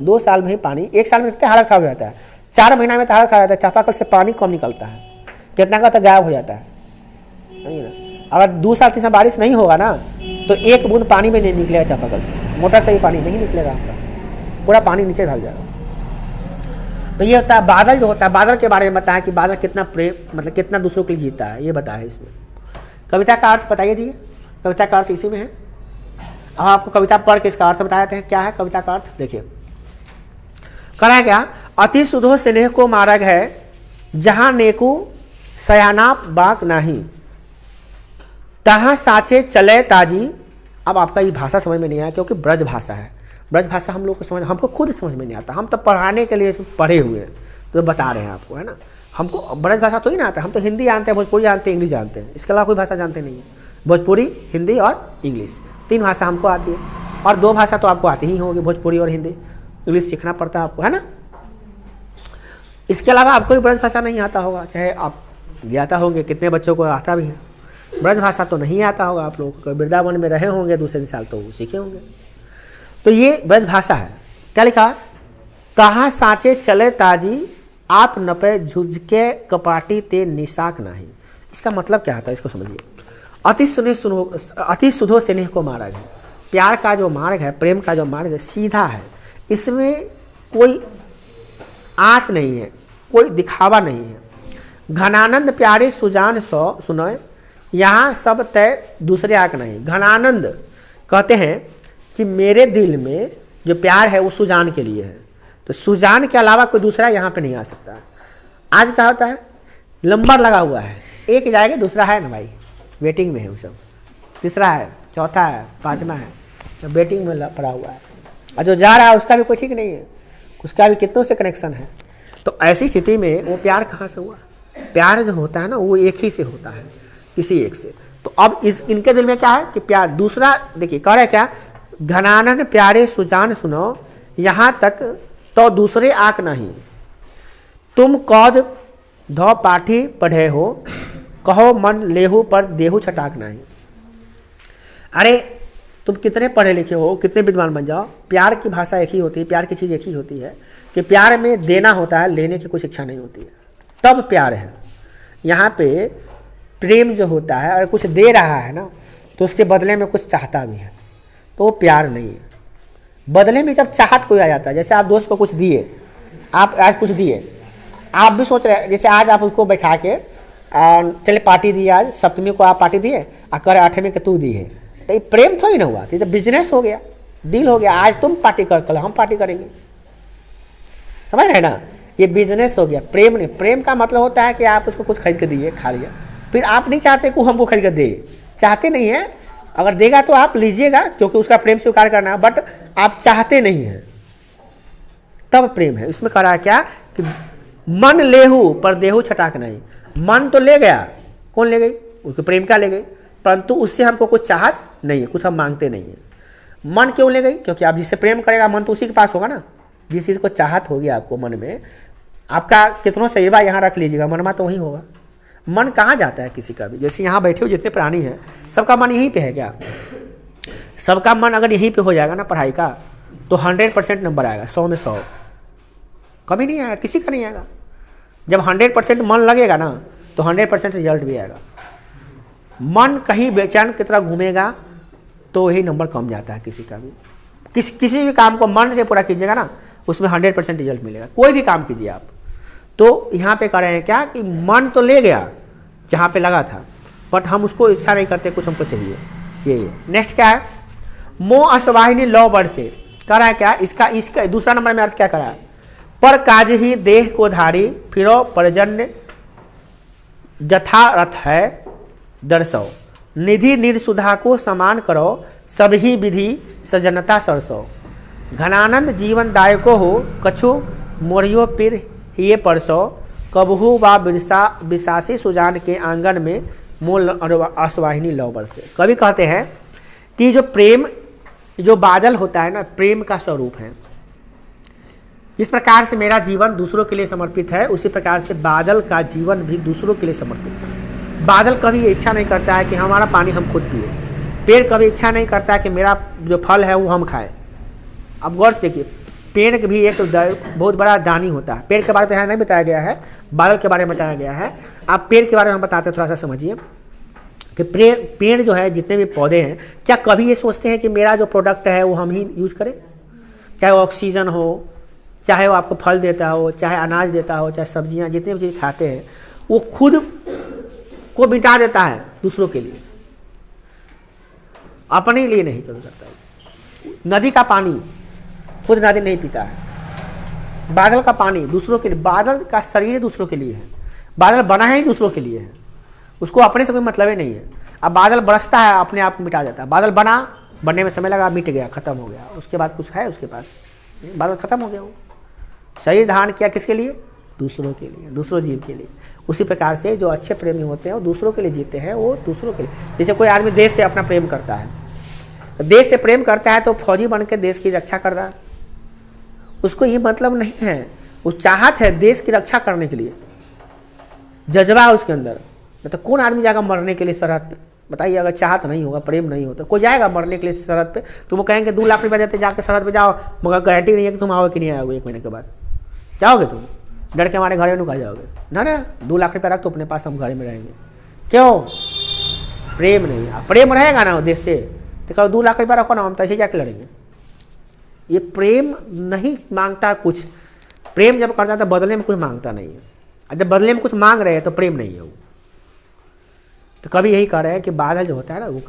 2 साल में ही पानी, 1 साल में हालत खराब हो जाता है, 4 महीना में तो हालत खराब हो जाता है। चापाकल से पानी कम निकलता है, कितना का तो गायब हो जाता है, नहीं ना। अगर 2 साल 3 साल बारिश नहीं होगा ना तो 1 बूंद पानी में नहीं निकलेगा चापाकल से, मोटर से भी पानी नहीं निकलेगा आपका, पूरा पानी नीचे ढल जाएगा। तो ये होता है बादल जो होता है, बादल के बारे में बताया कि बादल कितना प्रेम मतलब कितना दूसरों के लिए जीता है, ये बताया इसमें। कविता का अर्थ बताइए दिए, कविता का अर्थ इसी में है। अब आपको कविता पढ़ के इसका अर्थ बताते हैं क्या है कविता का अर्थ। देखिए करा क्या, अति सुधो स्नेह को मार्ग है, जहां नेकू सयाना बाक नाही, तहां साचे चले ताजी। अब आपका ये भाषा समझ में नहीं आया क्योंकि ब्रज भाषा है, ब्रज भाषा हम लोग को समझ, हमको खुद समझ में नहीं आता, हम तो पढ़ाने के लिए पढ़े हुए हैं तो बता रहे हैं आपको, है ना। हमको ब्रज भाषा तो ही ना आता, हम तो हिंदी जानते हैं, भोजपुरी जानते हैं, इंग्लिश जानते हैं, इसके अलावा कोई भाषा जानते नहीं है। भोजपुरी, हिंदी और इंग्लिश 3 भाषा हमको आती है, और 2 भाषा तो आपको आती ही होगी, भोजपुरी और हिंदी, इंग्लिश सीखना पड़ता है आपको, है ना। इसके अलावा आपको भी ब्रज भाषा नहीं आता होगा, चाहे आप ज्ञाता होंगे, कितने बच्चों को आता भी है, ब्रज भाषा तो नहीं आता होगा आप लोग, वृंदावन में रहे होंगे 2 साल तो सीखे होंगे, तो ये ब्रज भाषा है। क्या लिखा, कहाँ साँचे चले ताजी, आप नपे झुझके कपाटी ते निशाक नहीं। इसका मतलब क्या होता है, इसको समझिए। अति सुधो स्नेह को मार्ग है। प्यार का जो मार्ग है, प्रेम का जो मार्ग है, सीधा है। इसमें कोई आँच नहीं है, कोई दिखावा नहीं है। घनानंद प्यारे सुजान सो सुनोए, यहाँ सब तय दूसरे आंक नहीं। घनानंद कहते हैं कि मेरे दिल में जो प्यार है वो सुजान के लिए है, तो सुजान के अलावा कोई दूसरा यहाँ पे नहीं आ सकता। आज क्या होता है, नंबर लगा हुआ है, एक जाएगा दूसरा है ना भाई, वेटिंग में है वो सब, तीसरा है, चौथा है, पांचवा है, तो वेटिंग में पड़ा हुआ है। और जो जा रहा है उसका भी कोई ठीक नहीं है, उसका भी कितनों से कनेक्शन है। तो ऐसी स्थिति में वो प्यार कहाँ से हुआ? प्यार जो होता है ना वो एक ही से होता है, किसी एक से। तो अब इनके दिल में क्या है कि प्यार। दूसरा देखिए कह रहे क्या, घनानन प्यारे सुजान सुनो, यहाँ तक तो दूसरे आंक नहीं। तुम कौद धो पाठी पढ़े हो, कहो मन लेहू पर देहू छटाक नहीं। अरे तुम कितने पढ़े लिखे हो, कितने विद्वान बन जाओ, प्यार की भाषा एक ही होती है, प्यार की चीज़ एक ही होती है कि प्यार में देना होता है, लेने की कुछ इच्छा नहीं होती है, तब प्यार है। यहाँ पे प्रेम जो होता है अगर कुछ दे रहा है ना तो उसके बदले में कुछ चाहता भी है, तो वो प्यार नहीं है। बदले में जब चाहत कोई आ जाता है, जैसे आप दोस्त को कुछ दिए, आप आज कुछ दिए, आप भी सोच रहे हैं, जैसे आज आप उसको बैठा के चले पार्टी दी, आज सप्तमी को आप पार्टी दिए और कर आठवीं के तू दी है, तो ये प्रेम थोड़ी ना हुआ, तो बिजनेस हो गया, डील हो गया। आज तुम पार्टी कर, कल हम पार्टी करेंगे, समझ रहे ना, ये बिजनेस हो गया। प्रेम नहीं, प्रेम का मतलब होता है कि आप उसको कुछ खरीद के दिए, खा लिया, फिर आप नहीं चाहते कि हमको खरीद के दे, चाहते नहीं है, अगर देगा तो आप लीजिएगा क्योंकि उसका प्रेम स्वीकार करना है, बट आप चाहते नहीं हैं, तब प्रेम है। इसमें कह रहा है क्या कि मन लेहू पर देहू छटाक नहीं। मन तो ले गया, कौन ले गई? उसके प्रेम का ले गई, परंतु उससे हमको कुछ चाहत नहीं है, कुछ हम मांगते नहीं है। मन क्यों ले गई? क्योंकि आप जिससे प्रेम करेगा मन तो उसी के पास होगा ना। जिस चीज़ को चाहत होगी आपको मन में, आपका कितनों सहीबा यहाँ रख लीजिएगा, मनमा तो वहीं होगा। मन कहाँ जाता है किसी का भी? जैसे यहाँ बैठे हुए जितने प्राणी हैं, सबका मन यहीं पे है क्या? सबका मन अगर यहीं पे हो जाएगा ना पढ़ाई का, तो 100% नंबर आएगा, 100 में 100, कभी नहीं आएगा, किसी का नहीं आएगा। जब 100% मन लगेगा ना तो 100% रिजल्ट भी आएगा। मन कहीं बेचैन की तरह घूमेगा तो वही नंबर कम जाता है किसी का भी। किसी भी काम को मन से पूरा कीजिएगा ना, उसमें 100% रिजल्ट मिलेगा। कोई भी काम कीजिए आप। तो यहाँ पे कह रहे हैं क्या कि मन तो ले गया जहाँ पे लगा था, बट हम उसको इच्छा नहीं करते, कुछ हमको चाहिए। ये नेक्स्ट क्या है, मोह असवाहिनी लौ बढ़ से। कह रहा है क्या, इसका दूसरा नंबर में अर्थ क्या करा है, पर काज ही देह को धारी, फिरो परजन्य जथारथ है दर्शो। निधि निर्सुधा को समान करो, सभी विधि सजनता सरसो। घनानंद जीवन दायको हो, कछु मोरियो पिर ये परसो। कबहू व विशासी सुजान के आंगन में मूल असवाहिनी लौ बरसे। कवि कहते हैं कि जो प्रेम, जो बादल होता है ना, प्रेम का स्वरूप है। जिस प्रकार से मेरा जीवन दूसरों के लिए समर्पित है, उसी प्रकार से बादल का जीवन भी दूसरों के लिए समर्पित है। बादल कभी इच्छा नहीं करता है कि हमारा पानी हम खुद पिए। पेड़ कभी इच्छा नहीं करता है कि मेरा जो फल है वो हम खाएं। अब गौर से देखिए, पेड़ के भी एक बहुत बड़ा दानी होता है। पेड़ के बारे में यहाँ नहीं बताया गया है, बादल के बारे में बताया गया है। आप पेड़ के बारे में हम बताते हैं, थोड़ा सा समझिए कि पेड़ जो है, जितने भी पौधे हैं, क्या कभी ये सोचते हैं कि मेरा जो प्रोडक्ट है वो हम ही यूज करें? चाहे वो ऑक्सीजन हो, चाहे वो आपको फल देता हो, चाहे अनाज देता हो, चाहे सब्जियां, जितनी भी चीज़ खाते हैं, वो खुद को मिटा देता है दूसरों के लिए, अपने लिए नहीं कर सकता। नदी का पानी खुद नदी नहीं पीता है। बादल का पानी दूसरों के लिए, बादल का शरीर दूसरों के लिए है। बादल बना है ही दूसरों के लिए है, उसको अपने से कोई मतलब ही नहीं है। अब बादल बरसता है, अपने आप को मिटा देता है। बादल बनने में समय लगा, मिट गया, खत्म हो गया, उसके बाद कुछ है उसके पास, बादल खत्म हो गया। वो शरीर धारण किया किसके लिए? दूसरों के लिए, दूसरों जीव के लिए। उसी प्रकार से जो अच्छे प्रेमी होते हैं वो दूसरों के लिए जीते हैं, वो दूसरों के लिए। जैसे कोई आदमी देश से अपना प्रेम करता है, देश से प्रेम करता है तो फौजी बन के देश की रक्षा कर रहा है। उसको ये मतलब नहीं है, वो चाहत है देश की रक्षा करने के लिए, जज्बा है उसके अंदर। तो कौन आदमी जाएगा मरने के लिए सरहद पे? बताइए, अगर चाहत नहीं होगा, प्रेम नहीं होता, कोई जाएगा मरने के लिए सरहद पे? तुमको कहेंगे 2 लाख रुपया देते, जाके सरहद पे जाओ, मगर गारंटी नहीं है कि तुम आओगे कि नहीं आओगे 1 महीने के बाद। जाओगे तुम? डर के हमारे घर में नुका जाओगे ना? 2 लाख रुपया रख तो अपने पास, हम घर में रहेंगे। क्यों? प्रेम नहीं है। प्रेम रहेगा ना देश से तो कहो 2 लाख रुपया रखो ना, हम तो ऐसे जाके लड़ेंगे। ये प्रेम नहीं मांगता कुछ। प्रेम जब करता है तो बदले में कुछ मांगता नहीं है, और जब बदले में कुछ मांग रहे हैं तो प्रेम नहीं है वो। तो कभी यही कह रहे हैं कि बादल जो होता है ना वो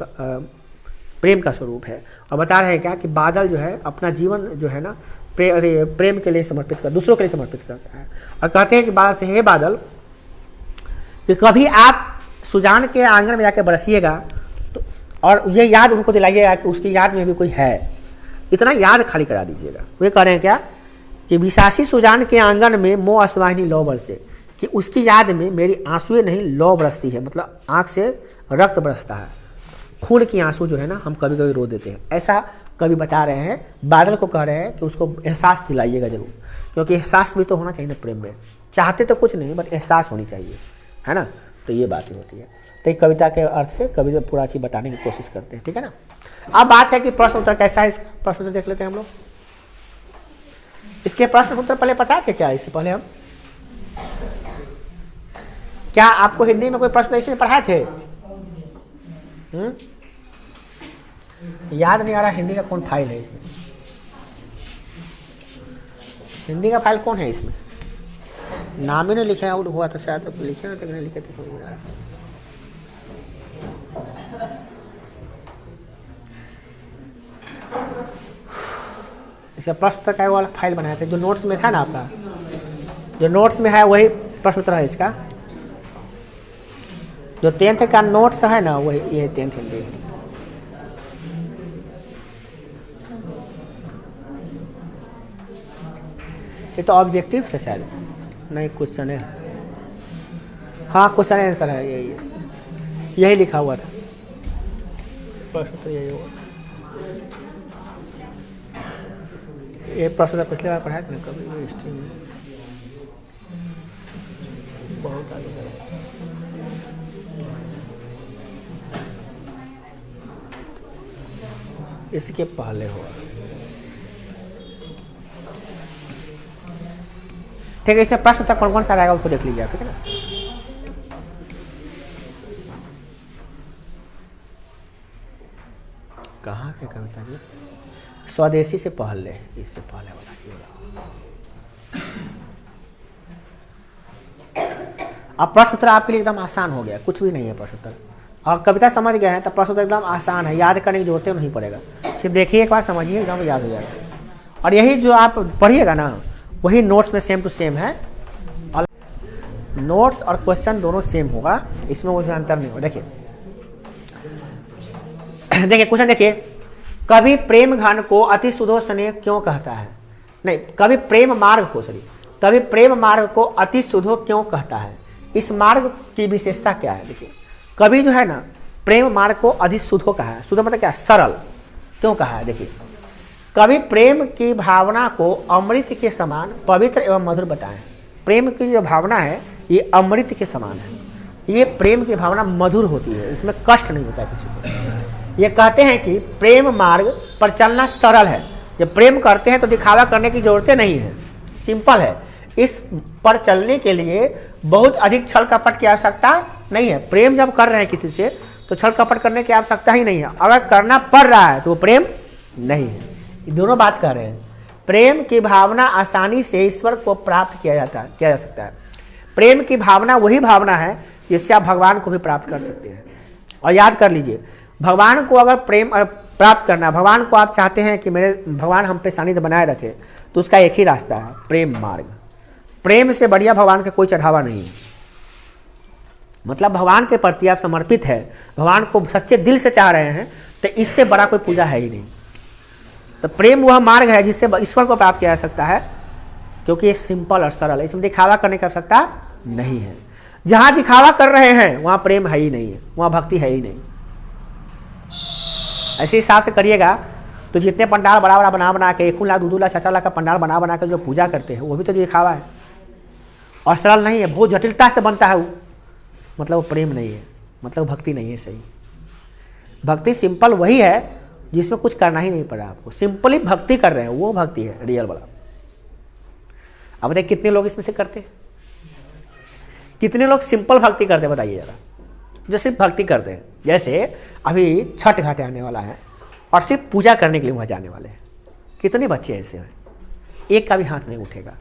प्रेम का स्वरूप है, और बता रहे हैं क्या कि बादल जो है अपना जीवन जो है ना प्रेम के लिए समर्पित कर, दूसरों के लिए समर्पित करता है। और कहते हैं कि बादल से, हे बादल, कि कभी आप सुजान के आंगन में जाकर बरसिएगा तो, और ये याद उनको दिलाइएगा कि उसकी याद में भी कोई है, इतना याद खाली करा दीजिएगा। वे कह रहे हैं क्या कि विशासी सुजान के आंगन में मोह असवाहिनी लौ बरसे, कि उसकी याद में मेरी आंसुएं नहीं लौ बरसती है, मतलब आंख से रक्त बरसता है, खून की आंसू जो है ना हम कभी कभी रो देते हैं। ऐसा कभी बता रहे हैं, बादल को कह रहे हैं कि उसको एहसास दिलाइएगा जरूर, क्योंकि एहसास भी तो होना चाहिए ना प्रेम में। चाहते तो कुछ नहीं, बट एहसास होनी चाहिए, है ना? तो ये बात होती है। तो एक कविता के अर्थ से कविता पूरा चीज बताने की कोशिश करते हैं, ठीक है ना? अब बात है कि प्रश्न उत्तर कैसा है। प्रश्न उत्तर देख लेते हैं हम लोग। इसके प्रश्न उत्तर पहले पता है क्या? इससे पहले हम क्या आपको हिंदी में कोई प्रश्न इसमें पढ़ाए थे? याद नहीं आ रहा हिंदी का कौन फाइल है इसमें? हिंदी का फाइल कौन है इसमें? नाम ही नहीं लिखे हुआ था शायद, तो लिखे ना, नहीं लिखे थे। इसका प्रश्न उत्तर का वाला फाइल बनाया था जो नोट्स में था ना आपका, जो नोट्स में है वही प्रश्न उत्तर है इसका। जो 10th का नोट्स है ना वही ये 10th हिंदी। ये तो ऑब्जेक्टिव से शायद नहीं, क्वेश्चन है। हाँ क्वेश्चन आंसर है, यही लिखा हुआ था प्रश्न तो यही हुआ। ये प्रश्न पिछले बार पढ़ाया था ना कभी हिस्ट्री में, बहुत आगे। इसके पहले हुआ, ठीक है। इसमें प्रश्न तक कौन कौन सा रहेगा उसको देख लीजिए, ठीक है ना? कहाँ के कविता जी? स्वदेशी से पहले, इससे पहले वाला। अब प्रश्न उत्तर आपके लिए एकदम आसान हो गया, कुछ भी नहीं है प्रश्न उत्तर। और कविता समझ गए हैं तो प्रश्न उत्तर एकदम आसान है, याद करने की जरूरत नहीं पड़ेगा। सिर्फ देखिए एक बार, समझिए, एकदम याद हो जाएगा। और यही जो आप पढ़िएगा ना वही नोट्स में सेम टू सेम है। और नोट्स और क्वेश्चन दोनों सेम होगा, इसमें कोई अंतर नहीं होगा। देखिए देखिए क्वेश्चन देखिए, कभी प्रेम घन को अति सुधो स्नेह क्यों कहता है? नहीं, कभी प्रेम मार्ग को, सॉरी, कभी प्रेम मार्ग को अति सुधो क्यों कहता है? इस मार्ग की विशेषता क्या है? देखिए, कभी जो है ना प्रेम मार्ग को अति सुधो कहा है। सुधो मतलब क्या? सरल। क्यों कहा है? देखिए, कभी प्रेम की भावना को अमृत के समान पवित्र एवं मधुर बताएं। प्रेम की जो भावना है ये अमृत के समान है। ये प्रेम की भावना मधुर होती है, इसमें कष्ट नहीं होता किसी को। ये कहते हैं कि प्रेम मार्ग पर चलना सरल है। जब प्रेम करते हैं तो दिखावा करने की जरूरतें नहीं है, सिंपल है। इस पर चलने के लिए बहुत अधिक छल कपट की आवश्यकता नहीं है। प्रेम जब कर रहे हैं किसी से तो छल कपट करने की आवश्यकता ही नहीं है। अगर करना पड़ रहा है तो वो प्रेम नहीं है। ये दोनों बात कर रहे हैं। प्रेम की भावना आसानी से ईश्वर को प्राप्त किया जा सकता है। प्रेम की भावना वही भावना है जिससे आप भगवान को भी प्राप्त कर सकते हैं। और याद कर लीजिए, भगवान को अगर प्रेम प्राप्त करना, भगवान को आप चाहते हैं कि मेरे भगवान हम पे सानिध्य बनाए रखे, तो उसका एक ही रास्ता है, प्रेम मार्ग। प्रेम से बढ़िया भगवान का कोई चढ़ावा नहीं है। मतलब भगवान के प्रति आप समर्पित है, भगवान को सच्चे दिल से चाह रहे हैं, तो इससे बड़ा कोई पूजा है ही नहीं। तो प्रेम वह मार्ग है जिससे ईश्वर को प्राप्त किया जा सकता है, क्योंकि ये सिंपल और सरल है। इसमें दिखावा करने की आवश्यकता नहीं है। जहां दिखावा कर रहे हैं वहां प्रेम है ही नहीं है, वहां भक्ति है ही नहीं। ऐसे हिसाब से करिएगा तो जितने पंडाल बड़ा बड़ा बना के 1 लाख 2 लाख 4 लाख का पंडाल बना के जो पूजा करते हैं वो भी तो दिखावा है और सरल नहीं है, बहुत जटिलता से बनता है वो। मतलब वो प्रेम नहीं है, मतलब भक्ति नहीं है। सही भक्ति सिंपल वही है जिसमें कुछ करना ही नहीं पड़ा आपको, सिंपली भक्ति कर रहे हैं, वो भक्ति है रियल वाला। अब बताइए कितने लोग इसमें से करते हैं, कितने लोग सिंपल भक्ति करते हैं बताइए जरा, जो सिर्फ भक्ति करते हैं। जैसे अभी छठ घाट आने वाला है और सिर्फ पूजा करने के लिए वहाँ जाने वाले हैं, कितने बच्चे ऐसे हैं, एक का भी हाथ नहीं उठेगा।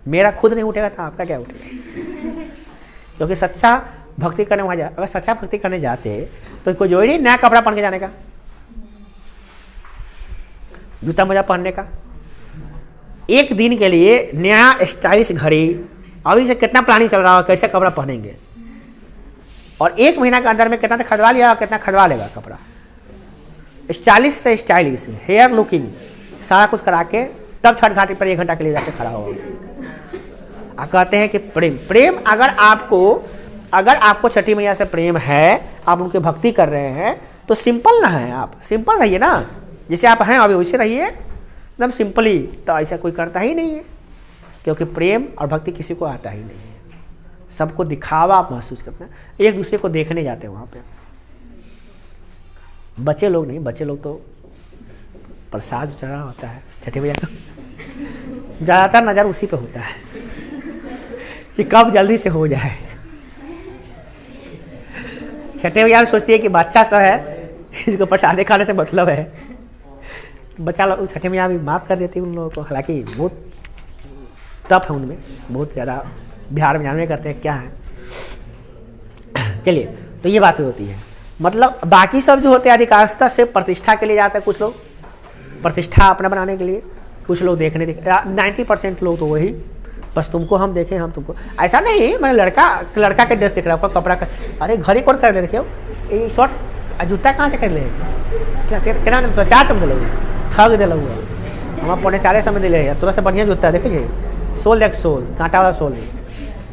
मेरा खुद नहीं उठेगा तो आपका क्या उठेगा? क्योंकि सच्चा भक्ति करने वहाँ अगर सच्चा भक्ति करने जाते तो कोई जरूरी नहीं नया कपड़ा पहन के जाने का, जूता मोजा पहनने का, एक दिन के लिए नया स्टाइलिश घड़ी, अभी से कितना प्लानिंग चल रहा है कैसे कपड़ा पहनेंगे, और एक महीना के अंदर में कितना खरीदवा लिया और कितना खरीदवा लेगा कपड़ा, स्टाइलिश से स्टाइलिश, हेयर लुकिंग सारा कुछ करा के तब छठ घाटी पर 1 घंटा के लिए जाके खड़ा होगा। कहते हैं कि प्रेम, प्रेम अगर आपको छठी मैया से प्रेम है, आप उनकी भक्ति कर रहे हैं तो सिंपल ना है, आप सिंपल रहिए ना, जैसे आप हैं अभी वैसे रहिए एकदम सिंपली। तो ऐसा कोई करता ही नहीं है, क्योंकि प्रेम और भक्ति किसी को आता ही नहीं है, सबको दिखावा आप महसूस करते हैं, एक दूसरे को देखने जाते हैं वहाँ पे। बच्चे लोग नहीं, बच्चे लोग तो प्रसाद चढ़ा होता है छठी मैया का, ज़्यादातर नज़र उसी पे होता है कि कब जल्दी से हो जाए। छठी मैया सोचती है कि बच्चा सब है, इसको प्रसादे खाने से मतलब है, बच्चा लोग छठी मैया भी माफ़ कर देती है उन लोगों को। हालांकि बहुत टफ है उनमें, बहुत ज़्यादा बिहार में करते हैं क्या है। चलिए, तो ये बातें होती है, मतलब बाकी सब जो होते हैं अधिकांशतः से प्रतिष्ठा के लिए जाते हैं, कुछ लोग प्रतिष्ठा अपना बनाने के लिए, कुछ लोग देखने 90% लोग तो वही बस तुमको हम देखें, हम तुमको। ऐसा नहीं मैं लड़का के ड्रेस देख रहा हूँ, कपड़ा का, अरे घड़ी कौन कर ले रखे हो, ये शॉर्ट जूता कहाँ से कर ले, क्या 400 में दिल ठग दिल हुआ, हम 4.5 में दिले, थोड़ा सा बढ़िया जूता देखिए, सोल देख, सोल कांटा वाला सोल है,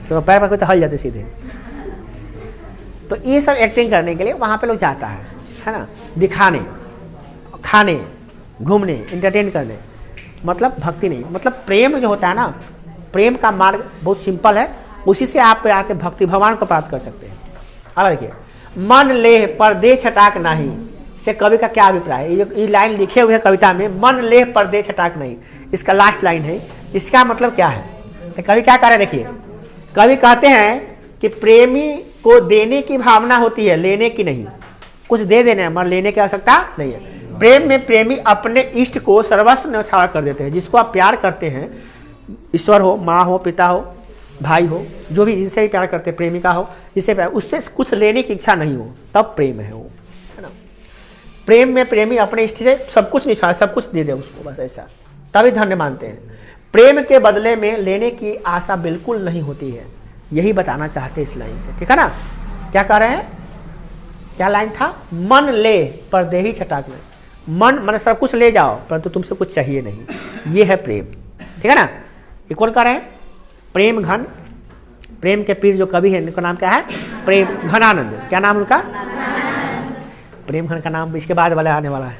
तो पैर पर कोई तो हल जाते सीधे। तो ये सब एक्टिंग करने के लिए वहाँ पे लोग जाता है ना, दिखाने, खाने, घूमने, एंटरटेन करने, मतलब भक्ति नहीं। मतलब प्रेम जो होता है ना, प्रेम का मार्ग बहुत सिंपल है, उसी से आप आके भक्ति भगवान को प्राप्त कर सकते हैं। अब देखिए, मन लेह परदे छटाक नहीं से कवि का क्या अभिप्राय है, ये लाइन लिखे हुए है कविता में, मन लेह परदे छटाक नहीं, इसका लास्ट लाइन है, इसका मतलब क्या है? तो कवि क्या कह रहे हैं, देखिए कवि कहते हैं कि प्रेमी को देने की भावना होती है, लेने की नहीं। कुछ दे देने है, मगर लेने की आवश्यकता नहीं है। प्रेम में प्रेमी अपने इष्ट को सर्वस्व न्यौछावर कर देते हैं। जिसको आप प्यार करते हैं, ईश्वर हो, माँ हो, पिता हो, भाई हो, जो भी जिनसे भी प्यार करते हैं, प्रेमिका हो, जिससे प्यार, उससे कुछ लेने की इच्छा नहीं हो, तब प्रेम है वो, है ना। प्रेम में प्रेमी अपने इष्ट से सब कुछ निछाड़, सब कुछ दे दे उसको, बस ऐसा, तभी धन्य मानते हैं। प्रेम के बदले में लेने की आशा बिल्कुल नहीं होती है, यही बताना चाहते इस लाइन से, ठीक है ना। क्या कह रहे हैं, क्या लाइन था, मन ले पर दे ही छटाक में, मन सब कुछ ले जाओ परंतु तुमसे कुछ चाहिए नहीं, ये है प्रेम, ठीक है ना। ये कौन कह रहे हैं, प्रेम घन, प्रेम के पीर जो कवि है, इनका नाम क्या है, प्रेम घनानंद। क्या नाम उनका, प्रेम घन का नाम इसके बाद वाला आने वाला है,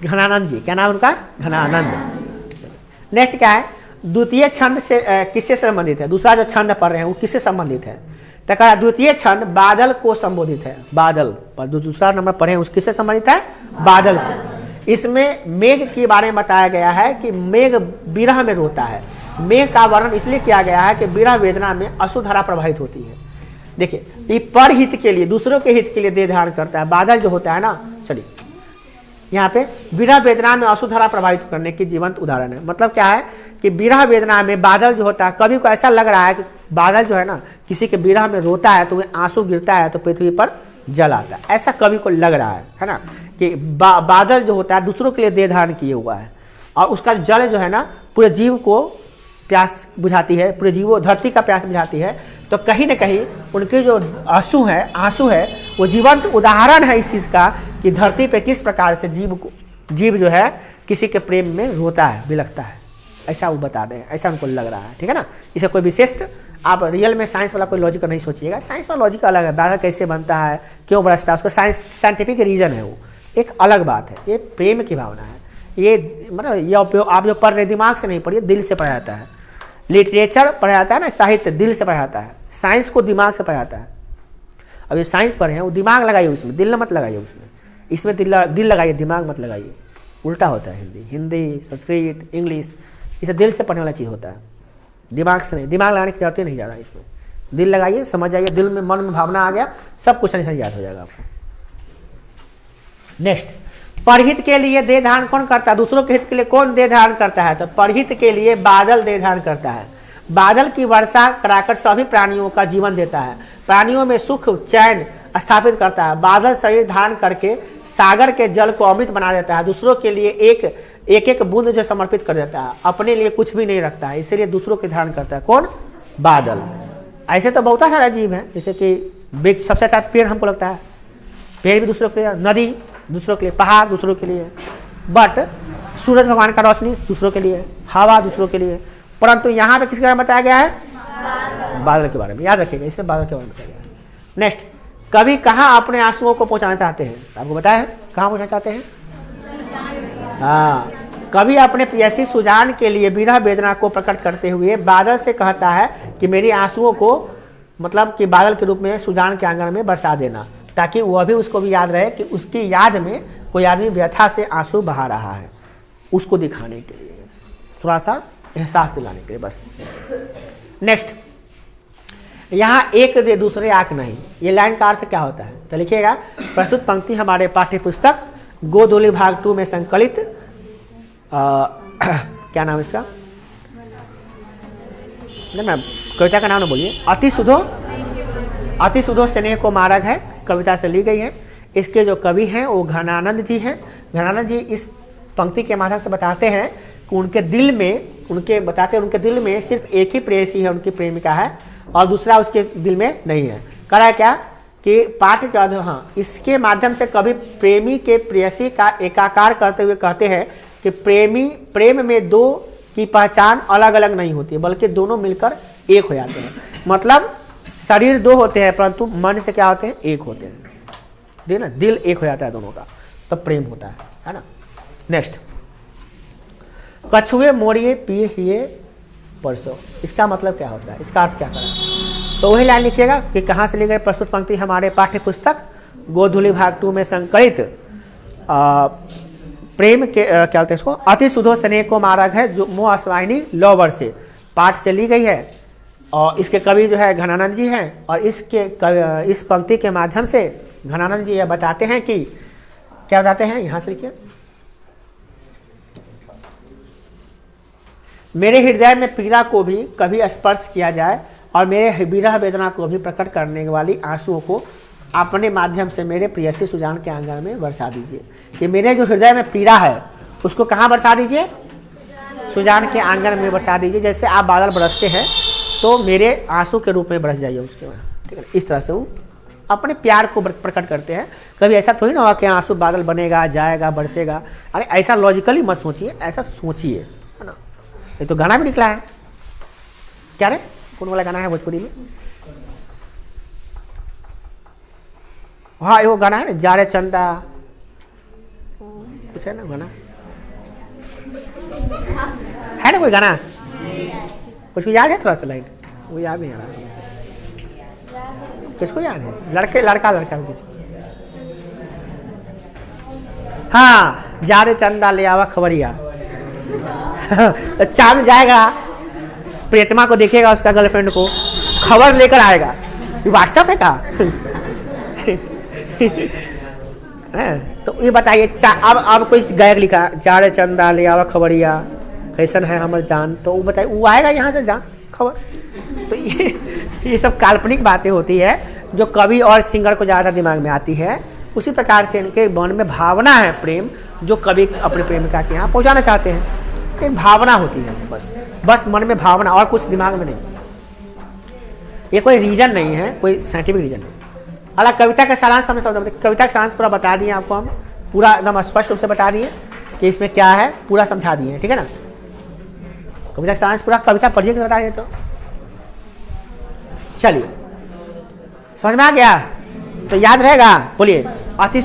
घनानंद जी। क्या नाम उनका, घनानंद। नेक्स्ट क्या है, द्वितीय छंद से किससे संबंधित है, दूसरा जो छंद पढ़ रहे हैं वो किससे संबंधित है, तो कहा द्वितीय छंद बादल को संबोधित है, बादल पर जो दूसरा नंबर पढ़े हैं उससे संबंधित है, बादल से। इसमें मेघ के बारे में बताया गया है कि मेघ विरह में रोता है। मेघ का वर्णन इसलिए किया गया है कि विरह वेदना में अश्रुधारा प्रभावित होती है। देखिए, ये परहित के लिए, दूसरों के हित के लिए देह धारण करता है। बादल जो होता है ना, चलिए यहाँ पे विरह वेदना में अश्रुधारा प्रभावित करने की जीवंत उदाहरण है। मतलब क्या है कि विरह वेदना में बादल जो होता है, कभी को ऐसा लग रहा है कि बादल जो है ना, किसी के विरह में रोता है तो वह आंसू गिरता है तो पृथ्वी पर जल आता है, ऐसा कवि को लग रहा है ना, कि बादल जो होता है दूसरों के लिए देह धारण किए हुआ है, और उसका जल जो है ना पूरे जीव को प्यास बुझाती है, पूरे जीव धरती का प्यास बुझाती है। तो कहीं ना कहीं उनके जो आंसू है वो जीवंत उदाहरण है इस चीज़ का कि धरती पे किस प्रकार से जीव जो है किसी के प्रेम में रोता है, बिलखता है, ऐसा वो बता रहे हैं, ऐसा उनको लग रहा है, ठीक है ना। इसे कोई विशिष्ट आप रियल में साइंस वाला कोई लॉजिक नहीं सोचिएगा, साइंस वाला लॉजिक अलग है, बादल कैसे बनता है, क्यों बरसता है, उसका साइंटिफिक रीजन है, वो एक अलग बात है। ये प्रेम की भावना है, ये मतलब ये आप जो पढ़ रहे दिमाग से नहीं पढ़िए, दिल से पढ़ा जाता है। लिटरेचर पढ़ा जाता है ना, साहित्य दिल से पढ़ा जाता है, साइंस को दिमाग से पढ़ा जाता है, अभी साइंस पढ़े हैं वो दिमाग लगाइए उसमें, दिल मत लगाइए उसमें, इसमें दिल लगाइए, दिमाग मत लगाइए। उल्टा होता है हिंदी संस्कृत इंग्लिश, इसे दिल से पढ़ने वाला चीज़ होता है, दिमाग से नहीं। दिमाग लगाने की जरूरत ही नहीं ज़्यादा इसमें, दिल लगाइए, समझ जाइए, दिल में मन में भावना आ गया, सब कुछ नहीं याद हो जाएगा आपको। नेक्स्ट, परहित के लिए देह धारण कौन करता है? दूसरों के हित के लिए कौन देह धारण करता है? तो परहित के लिए बादल देह धारण करता है। बादल की वर्षा कराकर सभी प्राणियों का जीवन देता है, प्राणियों में सुख चैन स्थापित करता है। बादल शरीर धारण करके सागर के जल को अमृत बना देता है, दूसरों के लिए एक बूंद जो समर्पित कर देता है, अपने लिए कुछ भी नहीं रखता है, इसलिए दूसरों के धारण करता है। कौन? बादल। ऐसे तो बहुत सारे जीव हैं, जैसे कि सबसे अच्छा पेड़ हमको लगता है, पेड़ भी दूसरों के लिए, नदी दूसरों के लिए, पहाड़ दूसरों के लिए, बट सूरज भगवान का रोशनी दूसरों के लिए, हवा दूसरों के लिए। परंतु यहाँ पे किसके बारे में बताया गया है? बादल के बारे में, याद रखिएगा, इससे बादल के बारे में बताया गया है। नेक्स्ट, कभी कहाँ अपने आंसुओं को पहुँचाना चाहते हैं? आपको बताया है कहाँ पहुँचाना चाहते हैं? हाँ, कभी अपने प्रेयसी सुजान के लिए विरह वेदना को प्रकट करते हुए बादल से कहता है कि मेरी आंसुओं को, मतलब कि बादल के रूप में सुजान के आंगन में बरसा देना, ताकि वह भी उसको भी याद रहे कि उसकी याद में कोई आदमी व्यथा से आंसू बहा रहा है, उसको दिखाने के लिए, थोड़ा सा एहसास दिलाने के लिए बस। नेक्स्ट, यहाँ एक दे दूसरे आंख नहीं, ये लाइन का अर्थ क्या होता है? तो लिखिएगा, प्रस्तुत पंक्ति हमारे पाठ्य पुस्तक गोधूली भाग 2 में संकलित क्या नाम है इसका? ना कविता का नाम ना बोलिए, अति सुधो स्नेह को मार्ग है, कविता से ली गई है। इसके जो कवि हैं वो घनानंद जी हैं। घनानंद जी इस पंक्ति के माध्यम से बताते हैं कि उनके दिल में सिर्फ एक ही प्रेयसी है, उनकी प्रेमिका है, और दूसरा उसके दिल में नहीं है। करा क्या कि पाठ का, हाँ, इसके माध्यम से कभी प्रेमी के प्रेयसी का एकाकार करते हुए कहते हैं कि प्रेम में दो की पहचान अलग अलग नहीं होती, बल्कि दोनों मिलकर एक हो जाते हैं। मतलब शरीर दो होते हैं परंतु मन से क्या होते हैं? एक होते हैं। देख ना, दिल एक हो जाता है दोनों का, तब प्रेम होता है ना। नेक्स्ट, कछुए मोरिए पीर हिए परसों, इसका मतलब क्या होता है? इसका अर्थ क्या करें? तो वही लाइन लिखिएगा कि कहाँ से ली गई प्रस्तुत पंक्ति हमारे पाठ्य पुस्तक गोधूली भाग 2 में संकलित प्रेम के क्या बोलते हैं इसको, अति सुधो स्नेह को मार्ग है, जो मोह अश्वाहिनी लोवर से पाठ से ली गई है। और इसके कवि जो है घनानंद जी हैं, और इस पंक्ति के माध्यम से घनानंद जी यह बताते हैं कि क्या बताते हैं, यहाँ से लिखिए, मेरे हृदय में पीड़ा को भी कभी स्पर्श किया जाए और मेरे विरह वेदना को भी प्रकट करने वाली आंसुओं को अपने माध्यम से मेरे प्रेयसी सुजान के आंगन में बरसा दीजिए। कि मेरे जो हृदय में पीड़ा है उसको कहाँ बरसा दीजिए? सुजान के आंगन में बरसा दीजिए। जैसे आप बादल बरसते हैं तो मेरे आंसू के रूप में बरस जाइए उसके बाद, ठीक है। इस तरह से वो अपने प्यार को प्रकट करते हैं। कभी ऐसा थोड़ी ना होगा कि आंसू बादल बनेगा, जाएगा, बरसेगा। अरे ऐसा लॉजिकली मत सोचिए, ऐसा सोचिए, है ना। ये तो गाना भी निकला है, क्या रे, कौन वाला गाना है भोजपुरी में? हाँ, वो गाना है ना, जा रे चंदा, कुछ है ना गाना, है ना कोई गाना? कुछ याद है? थोड़ा सा लाइन वो याद नहीं आ रहा। किसको याद है? लड़का हाँ, जा रे चंदा ले आवा खबरिया। चांद जाएगा, प्रियतमा को देखेगा, उसका गर्लफ्रेंड को खबर लेकर आएगा। व्हाट्सएप है का? तो ये बताइए, अब कोई गायक लिखा जा रे चंदा ले आवा खबरिया, कैसन है हमर जान, तो वो बताइए, वो आएगा यहाँ से जान खबर। तो ये सब काल्पनिक बातें होती है जो कवि और सिंगर को ज़्यादा दिमाग में आती है। उसी प्रकार से इनके मन में भावना है, प्रेम, जो कवि अपने प्रेमिका के यहाँ पहुँचाना चाहते हैं। एक भावना होती है, बस मन में भावना, और कुछ दिमाग में नहीं। ये कोई रीजन नहीं है, कोई साइंटिफिक रीजन नहीं। अलग कविता का सारांश हमने समझ, कविता का सारांश पूरा बता दिए आपको, हम पूरा एकदम स्पष्ट रूप से बता दिए कि इसमें क्या है, पूरा समझा दिए, ठीक है ना। कविता का सारांश पूरा कविता पढ़िए कि बता दिए। तो चलिए, समझ में आ गया? तो याद रहेगा, बोलिए, अति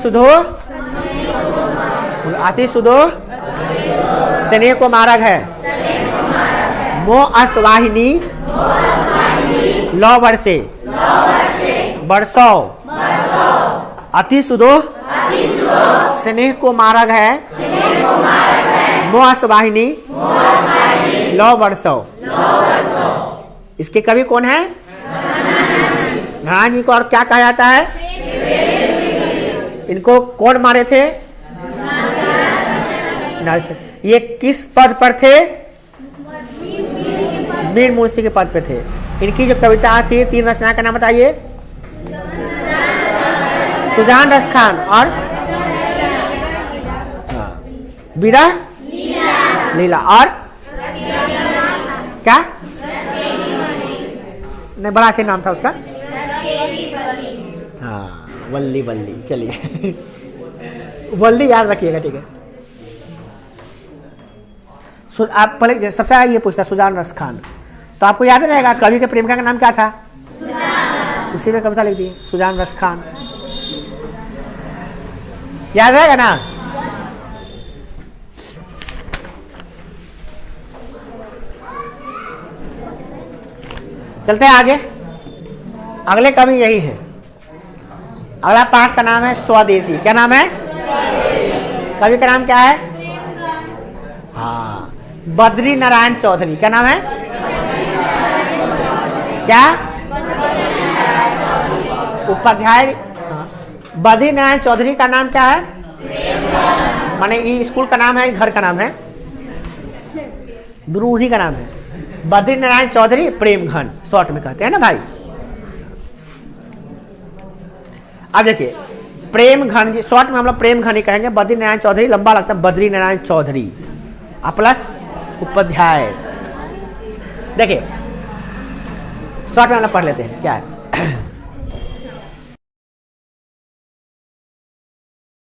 सुधो स्नेह को मार्ग है, मोह अश्वाहिनी लौ बरसे बरसो अति सुदोह स्नेह को मार्ग है, मोह सुवाहिनी लौ वर्षो। इसके कवि कौन है? घना जी को। और क्या कहा जाता है? इनको कौन मारे थे? ये किस पद पर थे? मीर मुंशी के पद पे थे। इनकी जो कविता थी, 3 रचना का नाम बताइए। सुजान रस खान और विरह लीला और क्या नहीं, बड़ा से नाम था उसका। हाँ, वल्ली वल्ली। चलिए वल्ली याद रखिएगा, ठीक है। आप पहले सबसे ये पूछता सुजान रस खान, तो आपको याद रहेगा कवि के प्रेमिका का नाम क्या था? उसी में कविता लिख दी, सुजान रस खान। याद रहेगा ना? चलते हैं आगे। अगले कवि यही है। अगला पाठ का नाम है स्वदेशी। क्या नाम है? कवि का नाम क्या है? हाँ, बद्री नारायण चौधरी। क्या नाम है? क्या? उपाध्याय। बद्री नारायण चौधरी का नाम क्या है? माने ये स्कूल का नाम है, घर का नाम है, द्रूही का नाम है। बद्री नारायण चौधरी प्रेम घन शॉर्ट में कहते हैं ना भाई। अब देखिए प्रेम घन, शॉर्ट में हम लोग प्रेम घन ही कहेंगे। बद्री नारायण चौधरी लंबा लगता है, बद्री नारायण चौधरी प्लस उपाध्याय। देखिए शॉर्ट में हम लोग पढ़ लेते हैं क्या है।